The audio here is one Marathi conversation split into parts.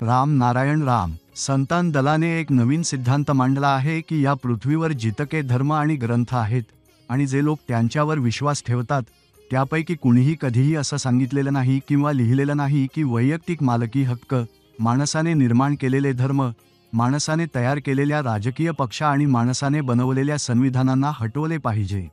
राम नारायण राम. संतान दलाने एक नवीन सिद्धांत मांडला आहे की या पृथ्वीवर जितके धर्म आणि ग्रंथ आहेत आणि जे लोक त्यांच्यावर विश्वास ठेवतात त्यापैकी कुणीही कधीही असं सांगितलेलं नाही किंवा लिहिलेलं नाही की वैयक्तिक मालकी हक्क, माणसाने निर्माण केलेले धर्म, माणसाने तयार केलेल्या राजकीय पक्ष आणि माणसाने बनवलेल्या संविधानांना हटवले पाहिजे.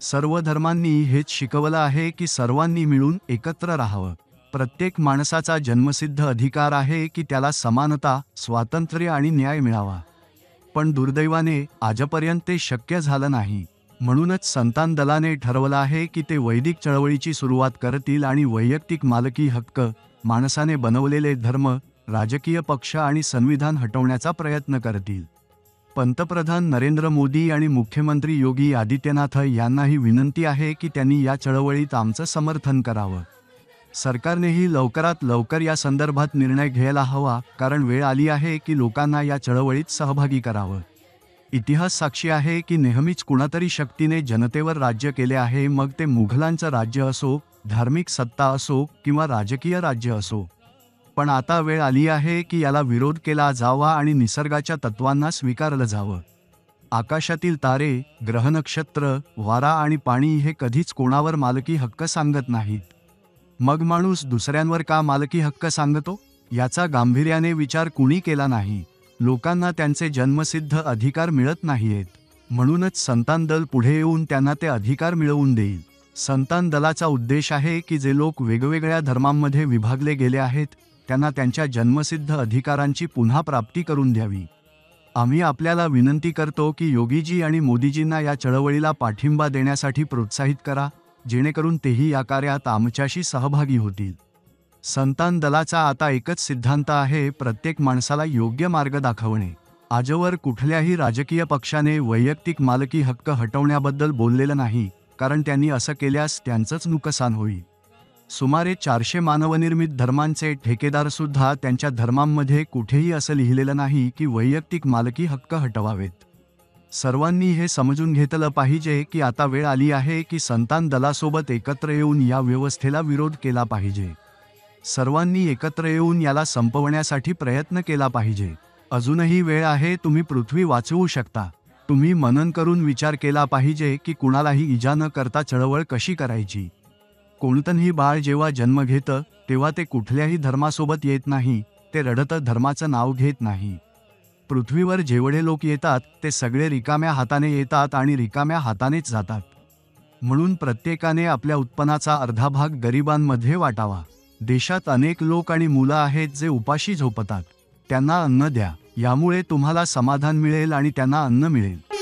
सर्व धर्मांनी हेच शिकवलं आहे की सर्वांनी मिळून एकत्र राहावं. प्रत्येक माणसाचा जन्मसिद्ध अधिकार आहे की त्याला समानता, स्वातंत्र्य आणि न्याय मिळावा. पण दुर्दैवाने आजपर्यंत ते शक्य झालं नाही. म्हणूनच संतान दलाने ठरवलं आहे की ते वैदिक चळवळीची सुरुवात करतील आणि वैयक्तिक मालकी हक्क, माणसाने बनवलेले धर्म, राजकीय पक्ष आणि संविधान हटवण्याचा प्रयत्न करतील. पंतप्रधान नरेंद्र मोदी आणि मुख्यमंत्री योगी आदित्यनाथ यांनाही विनंती आहे की त्यांनी या चळवळीत आमचं समर्थन करावं. सरकारनेही लवकरात लवकर या संदर्भात निर्णय घ्यायला हवा, कारण वेळ आली आहे की लोकांना या चळवळीत सहभागी करावं. इतिहास साक्षी आहे की नेहमीच कुणातरी शक्तीने जनतेवर राज्य केले आहे, मग ते मुघलांचं राज्य असो, धार्मिक सत्ता असो किंवा राजकीय राज्य असो. पण आता वेळ आली आहे की याला विरोध केला जावा आणि निसर्गाच्या तत्वांना स्वीकारलं जावं. आकाशातील तारे, ग्रहनक्षत्र, वारा आणि पाणी हे कधीच कोणावर मालकी हक्क सांगत नाहीत. मग माणूस दुसऱ्यांवर का मालकी हक्क सांगतो, याचा गांभीर्याने विचार कुणी केला नाही. लोकांना त्यांचे जन्मसिद्ध अधिकार मिळत नाहीयेत. म्हणूनच संतान दल पुढे येऊन त्यांना ते अधिकार मिळवून देईल. संतान दलाचा उद्देश आहे की जे लोक वेगवेगळ्या धर्मांमध्ये विभागले गेले आहेत त्यांना त्यांच्या जन्मसिद्ध अधिकारांची पुन्हा प्राप्ती करून द्यावी. आम्ही आपल्याला विनंती करतो की योगीजी आणि मोदीजींना या चळवळीला पाठिंबा देण्यासाठी प्रोत्साहित करा, जेणेकरून तेही या कार्यात आमच्याशी सहभागी होतील. संतान दलाचा आता एकच सिद्धांत आहे, प्रत्येक माणसाला योग्य मार्ग दाखवणे. आजवर कुठल्याही राजकीय पक्षाने वैयक्तिक मालकी हक्क हटवण्याबद्दल बोललेलं नाही, कारण त्यांनी असं केल्यास त्यांचंच नुकसान होईल. सुमारे 400 मानवनिर्मित धर्मांचे ठेकेदारसुद्धा त्यांच्या धर्मांमध्ये कुठेही असं लिहिलेलं नाही की वैयक्तिक मालकी हक्क हटवावेत. सर्वांनी हे समजून घेतलं पाहिजे की आता वेळ आली आहे की संतान दलासोबत एकत्र येऊन या व्यवस्थेला विरोध केला पाहिजे. सर्वांनी एकत्र येऊन याला संपवण्यासाठी प्रयत्न केला पाहिजे. अजूनही वेळ आहे, तुम्ही पृथ्वी वाचवू शकता. तुम्ही मनन करून विचार केला पाहिजे की कुणालाही इजा न करता चळवळ कशी करायची. कोणतंही बाळ जेव्हा जन्म घेतं तेव्हा ते कुठल्याही धर्मासोबत येत नाही, ते रडतं धर्माचं नाव घेत नाही. पृथ्वीवर जेवढे लोक येतात ते सगळे रिकाम्या हाताने येतात आणि रिकाम्या हातानेच जातात. म्हणून प्रत्येकाने आपल्या उत्पन्नाचा अर्धा भाग गरिबांमध्ये वाटावा. देशात अनेक लोक आणि मुलं आहेत जे उपाशी झोपतात. त्यांना अन्न द्या. यामुळे तुम्हाला समाधान मिळेल आणि त्यांना अन्न मिळेल.